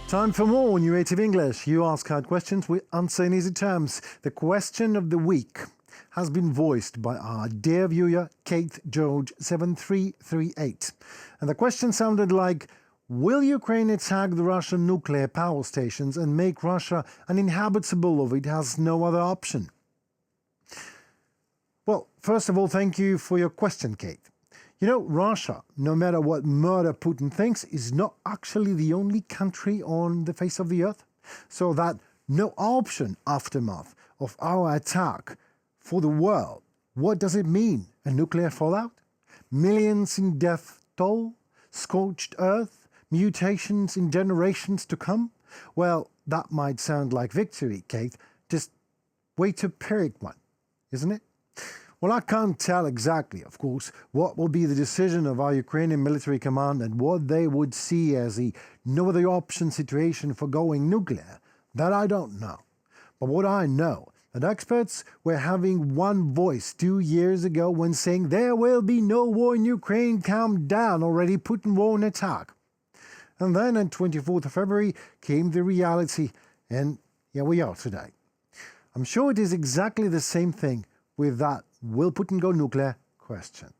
Time for more on UATV English. You ask hard questions, we answer in easy terms. The question of the week has been voiced by our dear viewer, Kate George 7338. And the question sounded like, will Ukraine attack the Russian nuclear power stations and make Russia uninhabitable if it has no other option? Well, first of all, thank you for your question, Kate. You know, Russia, no matter what murder Putin thinks, is not actually the only country on the face of the earth. So that no option aftermath of our attack for the world, what does it mean? A nuclear fallout? Millions in death toll? Scorched earth? Mutations in generations to come? Well, that might sound like victory, Kate. Just wait to pick one, isn't it? Well, I can't tell exactly, of course, what will be the decision of our Ukrainian military command and what they would see as the no other option situation for going nuclear. That I don't know. But what I know, that experts were having one voice 2 years ago when saying there will be no war in Ukraine, calm down already, Putin won't attack. And then on 24th of February came the reality, and here we are today. I'm sure it is exactly the same thing with that will Putin go nuclear question.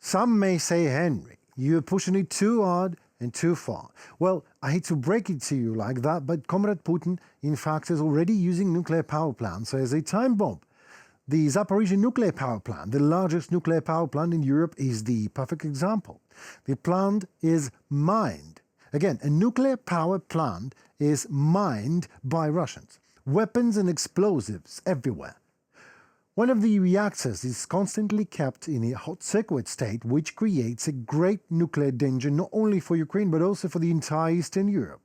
Some may say, Henry, you're pushing it too hard and too far. Well, I hate to break it to you like that, but Comrade Putin, in fact, is already using nuclear power plants as a time bomb. The Zaporizhzhia nuclear power plant, the largest nuclear power plant in Europe, is the perfect example. The plant is mined. Again, a nuclear power plant is mined by Russians. Weapons and explosives everywhere. One of the reactors is constantly kept in a hot circuit state, which creates a great nuclear danger not only for Ukraine but also for the entire Eastern Europe.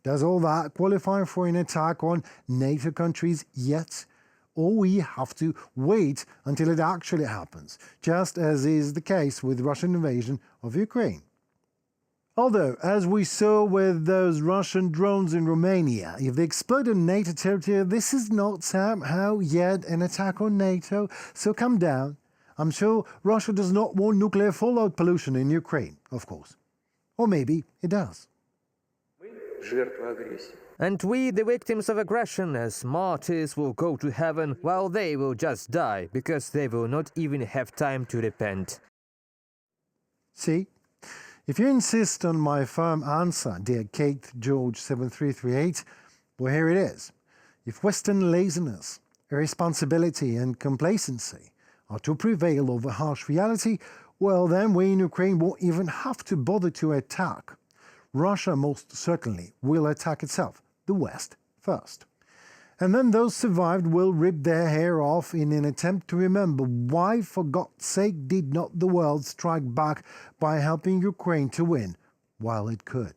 Does all that qualify for an attack on NATO countries yet? Or we have to wait until it actually happens, just as is the case with Russian invasion of Ukraine. Although, as we saw with those Russian drones in Romania, if they explode on NATO territory, this is not somehow yet an attack on NATO, so calm down. I'm sure Russia does not want nuclear fallout pollution in Ukraine, of course. Or maybe it does. And we, the victims of aggression, as martyrs, will go to heaven, while they will just die, because they will not even have time to repent. See? If you insist on my firm answer, dear Kate George 7338, well, here it is. If Western laziness, irresponsibility and complacency are to prevail over harsh reality, well, then we in Ukraine won't even have to bother to attack. Russia most certainly will attack itself, the West, first. And then those survived will rip their hair off in an attempt to remember why, for God's sake, did not the world strike back by helping Ukraine to win while it could.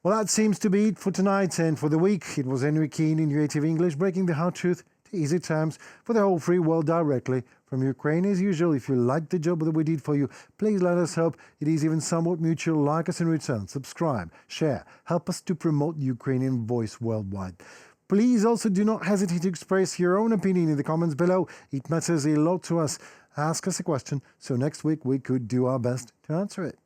Well, that seems to be it for tonight and for the week. It was Henry Keane in UATV English, breaking the hard truth to easy terms for the whole free world directly from Ukraine. As usual, if you liked the job that we did for you, please let us hope it is even somewhat mutual. Like us in return, subscribe, share, help us to promote the Ukrainian voice worldwide. Please also do not hesitate to express your own opinion in the comments below. It matters a lot to us. Ask us a question, so next week we could do our best to answer it.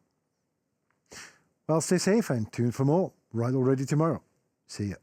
Well, stay safe and tune for more right already tomorrow. See ya.